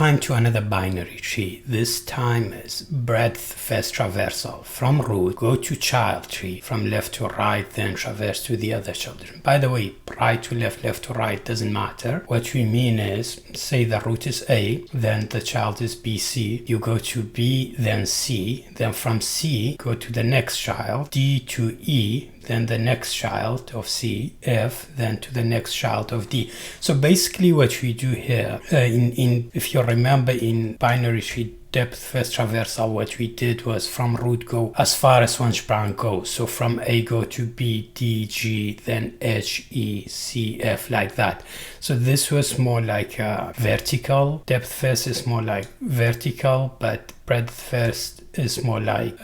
time to another binary tree. This time is breadth first traversal. From root, go to child tree. From left to right, then traverse to the other children. By the way, right to left, left to right doesn't matter. What we mean is, say the root is A, then the child is BC. You go to B, then C. Then from C, go to the next child, D to E, then the next child of C, F, then to the next child of D. So basically what we do here, if you remember in binary tree depth first traversal, what we did was from root go as far as Wunschbrown goes. So from A go to B, D, G, then H, E, C, F, like that. So this was more like a vertical. Depth first is more like vertical, but breadth first is more like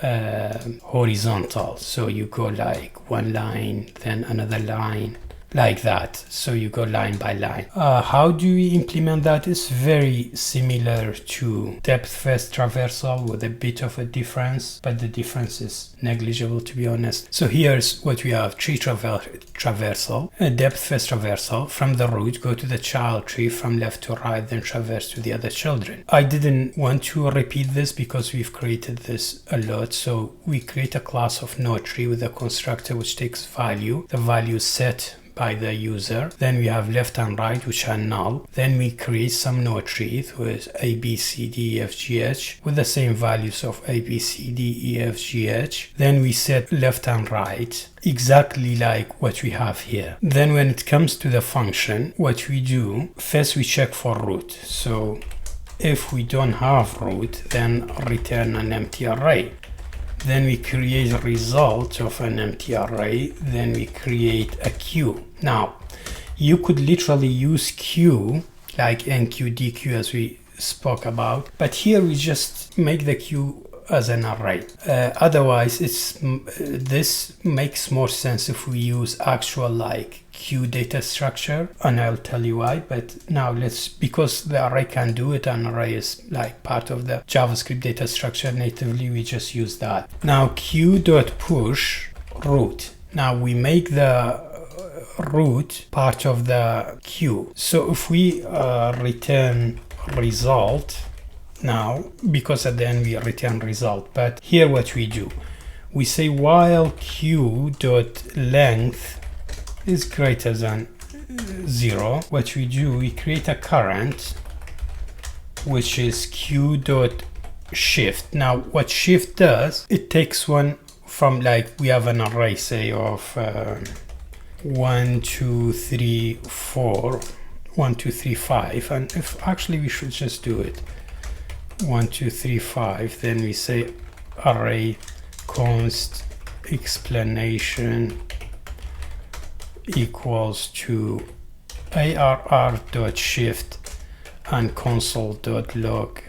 horizontal. So you go like one line, then another line, like that. So you go line by line. How do we implement that? It's very similar to depth first traversal with a bit of a difference, but the difference is negligible, to be honest. So here's what we have: tree traversal, depth first traversal. From the root, go to the child tree. From left to right, then traverse to the other children. I didn't want to repeat this because we've created this a lot. So we create a class of node tree with a constructor which takes value. The value is set by the user. Then we have left and right, which are null. Then we create some node trees with A, B, C, D, E, F, G, H with the same values of A, B, C, D, E, F, G, H. Then we set left and right exactly like what we have here. Then when it comes to the function, what we do, first we check for root. So if we don't have root, then return an empty array. Then we create a result of an empty array. Then we create a queue. Now, you could literally use queue like NQ, DQ as we spoke about, but here we just make the queue as an array. Otherwise, this makes more sense if we use actual like queue data structure, and I'll tell you why. But now because the array can do it, an array is like part of the JavaScript data structure natively, we just use that. Now queue.push root. Now we make the root part of the queue. So if we return result, now because at the end we return result, but here what we do, we say while queue.length is greater than 0, what we do, we create a current which is queue.shift. Now what shift does, it takes one from, like, we have an array say of 1 2 3 4 1 2 3 5, and if actually we should just do it 1 2 3 5, then we say array const explanation equals to arr.shift and console.log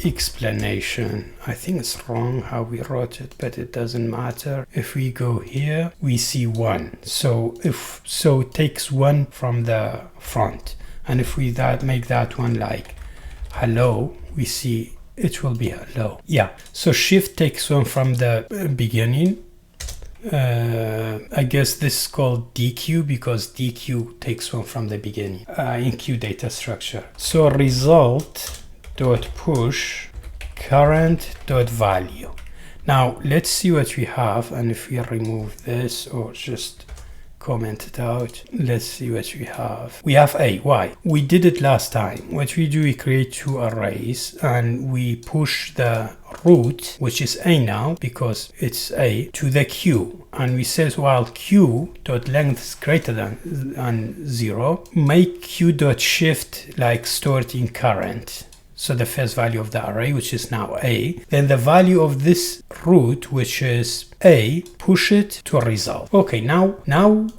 explanation. I think it's wrong how we wrote it, but it doesn't matter. If we go here, we see 1. So it takes 1 from the front, and if we make that one like hello, we see it will be hello. Yeah, so shift takes 1 from the beginning. I guess this is called DQ because DQ takes 1 from the beginning in queue data structure. So result.push current.value. Now let's see what we have, and if we remove this or just comment it out, let's see what we have. We have A. Why? We did it last time. What we do, we create 2 arrays and we push the root, which is A now because it's A, to the queue, and we say while queue.length is greater than 0, make queue.shift like store it in current. So the first value of the array, which is now A, then the value of this root, which is A, push it to a result. Okay, now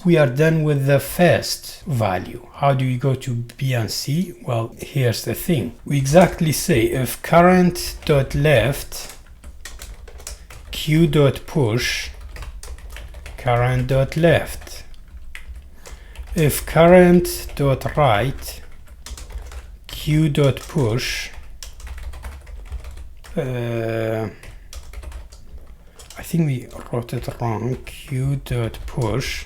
we are done with the first value. How do we go to B and C? Well, here's the thing. We exactly say if current.left queue.push current.left, if current.right queue.push, I think we wrote it wrong, queue.push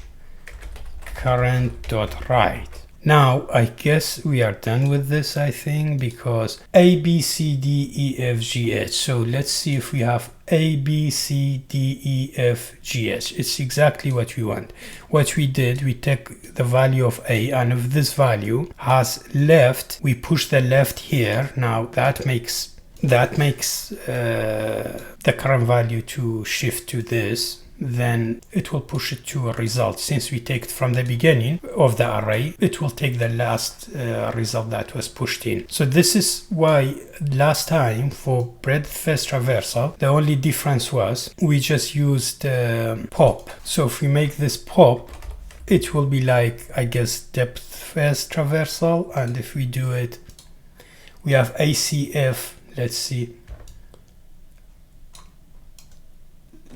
current.right. Now I guess we are done with this, I think, because A, B, C, D, E, F, G, H. So let's see if we have A, B, C, D, E, F, G, H. It's exactly what we want. What we did, we take the value of A, and if this value has left, we push the left here. Now that makes the current value to shift to this. Then it will push it to a result. Since we take it from the beginning of the array, it will take the last result that was pushed in. So this is why last time for breadth first traversal, the only difference was we just used pop. So if we make this pop, it will be like, I guess, depth first traversal. And if we do it, we have ACF. Let's see.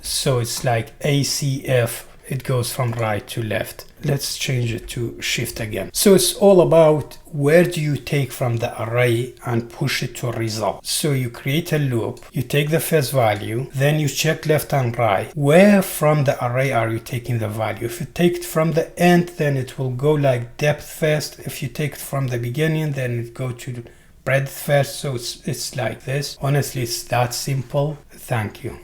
So it's like ACF, it goes from right to left. Let's change it to shift again. So it's all about where do you take from the array and push it to a result. So you create a loop, you take the first value, then you check left and right. Where from the array are you taking the value? If you take it from the end, then it will go like depth first. If you take it from the beginning, then it go to breadth first. So it's like this. Honestly, it's that simple. Thank you.